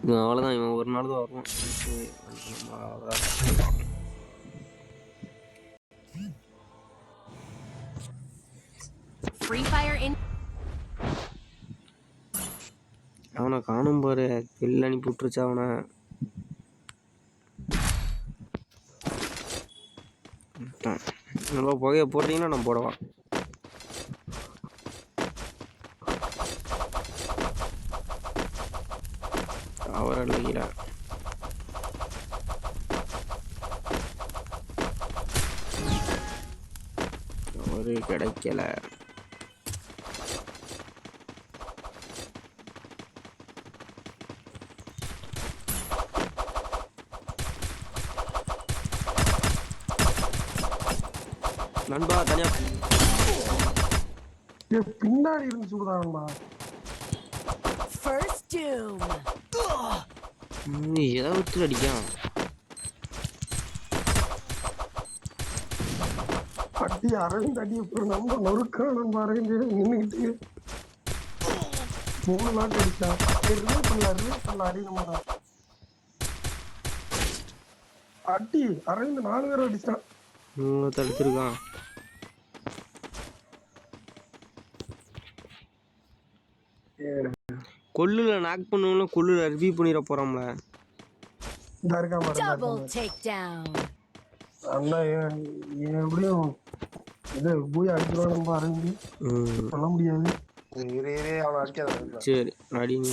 அவ்வளோதான், இவன் ஒரு நாள் தான் வருவான். அவனை காணும் பாரு, வெளில அனுப்பி விட்டுருச்சு அவனை. நம்ம புகையை போடுறீங்கன்னா நான் போடவா? அவர் அழகில அவரு கிடைக்கல. நண்பா தனியா பின்னாடி இருந்து சுடுதான்பா. எதை விட்டு அடிக்கான்? அடி அரவிந்த் அடி நம்ம நொறுக்கான அரவிந்த் நின்றுக்கிட்டு 3 நாட்டு அடிச்சான். அடி நம்ம அடி அரவிந்த் 4 பேர் அடிச்சான். தடுத்துருக்கான். கொல்லுல நாக் பண்ணுவோம்ல, கொல்லுல ரிவ்யூ பண்ணிட போறோம்ல. இந்த இருக்காம அண்ணா எப்படியும் இது பூயா அடிச்சிருவான் அரவிந்த். சொல்ல முடியாது. அவனை அடிக்காத. சரி அடி. நீ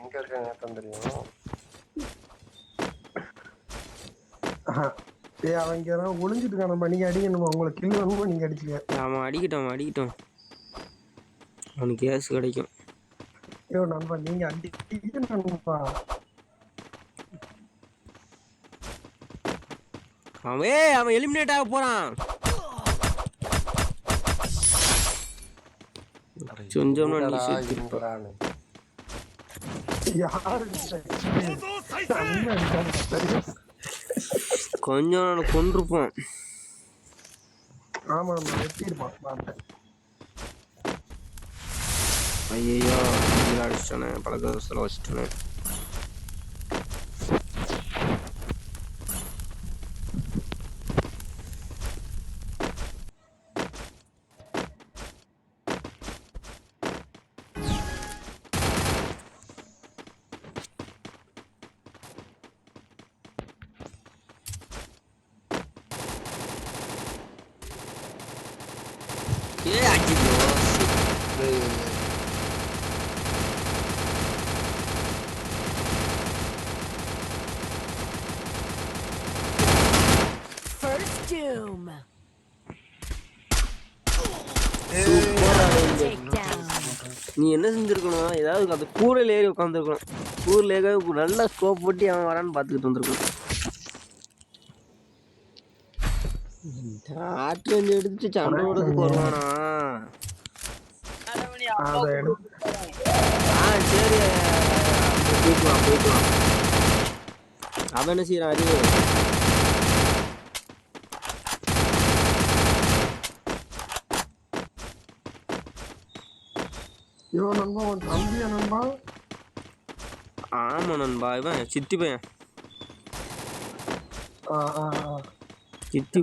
எங்க இருக்காங்க தெரியும். அவங்க ஒளிஞ்சிட்டு இருக்கானப்பா. நீங்க அடிக்கணுமா? உங்களை கில் வேணுமா? நீங்க அடிச்சுக்க. அவன் அடிக்கட்டும். அவனுக்கு கேஸ் கிடைக்கும். ஐயோ நண்பா நீங்க அடிப்பா. அவன் எலிமினேட் ஆக போறான். கொஞ்சம் கொஞ்சம் கொண்டிருப்போம். ஆமா வெட்டிருப்பான். ஐயோ அடிச்சிட்டானே, பழக்கத்தில் வச்சுட்டானே. நீ என்ன செஞ்சிருக்கணும்? ஏதாவது அந்த கூரையில் ஏறி உட்காந்துருக்கணும். கூரில் ஏற நல்லா ஸ்கோப் போட்டு அவன் வரான்னு பார்த்துக்கிட்டு வந்துருக்கணும். ஆட்டு வந்து எடுத்து சண்டை ஓடுறதுக்கு வருவானா? சரி போயிட்டு வா. அவன் என்ன செய்யறான்? அறிவு ஆமா நண்பா, இவன் சித்தி பையன். சித்தி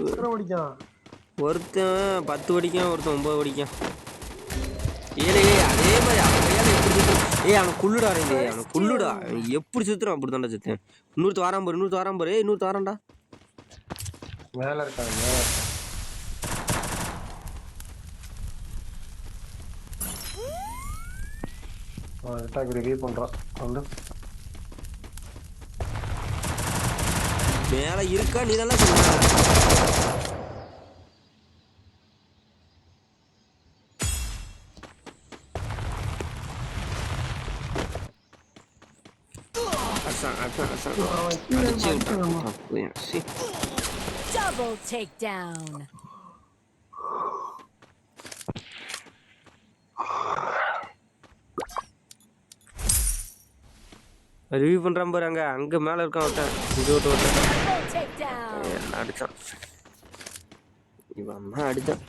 ஒருத்தன் 10 படிக்கான், ஒருத்தன் 9 படிக்கான். அதே மாதிரி அவன் குள்ளுடா அவன் குள்ளுடா. எப்படி சுத்துறான் அப்படி தாண்டா சுத்தேன். இன்னொருத்த வாரான் பாரு. இன்னொருத்த வாரான்டா. மேல இருக்காங்க. மேல இருக்கா? நீ நல்லா சொல்லுங்க. Double takedown. ரிவ்யூ பண்றான் பாரு. அங்க மேல இருக்கான் ஒருத்தன். இது அடிச்சான். இவன் அடிச்சான்.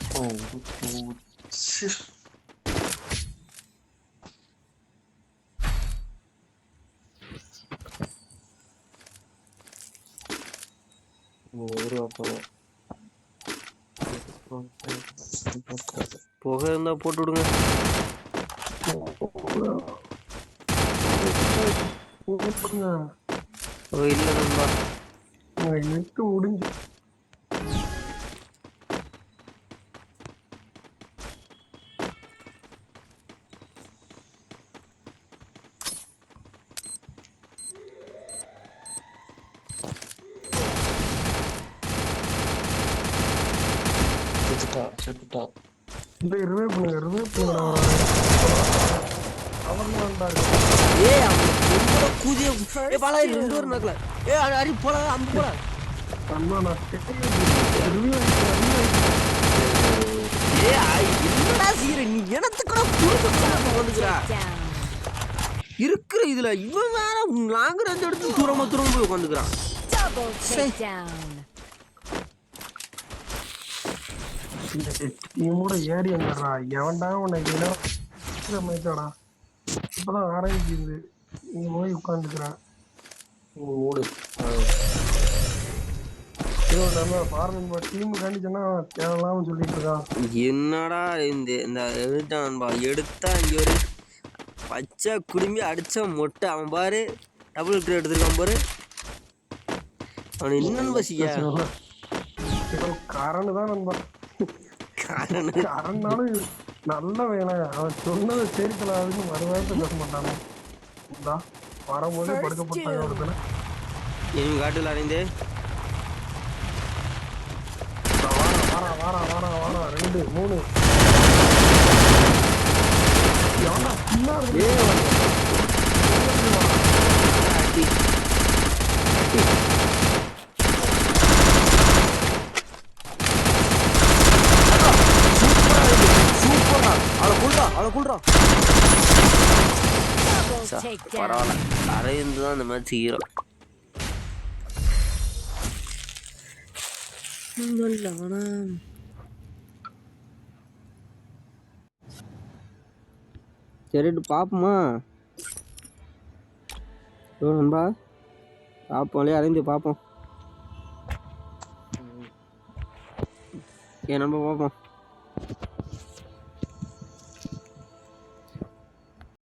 புகை இருந்தா போட்டு விடுங்க. ஓ இல்லை நண்பா. நெட்டு முடிஞ்சு இந்த ரிவைவ் பண்ணுங்க ஏய் அவன் ரொம்ப கூதிய ஏய் பாலா 2 பேர் நக்கல. ஏய் அடி போடா அம்பு போடா. அண்ணா நான் ஏய் என்னடா சீர நீ எனத்துக்குடா புடிச்சு வந்துக்குறா. Down. இருக்குற இதுல இவன் வேற லாங் ரேஞ்ச் எடுத்து தூரமா போய் உட்காந்துக்கிறான். Double takedown. டீமோட ஏறி வந்துடுறா எவன்டா உனக்கு மேய்ச்சாடா இப்பதான் ஆரம்பிக்குது நீ போய் உட்காந்துக்கிறேன் ஓடு பாருங்க டீம் காண்டிச்சனா தேவையில்லாம சொல்லிட்டு இருக்கான். என்னடா இந்த எடுத்தான் எடுத்தா இங்க ஒரு பச்சை குடும்பி அடிச்ச மொட்டை அவன் பாரு டபுள் கிரேட் எடுத்துருக்கான் பாரு. அவன் என்னன்னு பசியா காரணம் தான் நண்பா காரணம்னாலும் நல்ல வேணாம் அவன் சொன்னதை சேர்க்கலாதுன்னு மறுவாரத்தை பேச மாட்டானே வரும்போதே படுக்கப்பட்டாங்க ஒருத்தனை இனி காட்டுல அடைந்தே வாரா 2 3 Double takedown. பரவாயில்ல அரைந்து தான் இந்த மேட்ச் ஹீரோ. சரிட்டு பார்ப்போமா நண்பா பார்ப்போம் இல்லையா அரைந்து பார்ப்போம். ஏன் நண்பா பார்ப்போம்.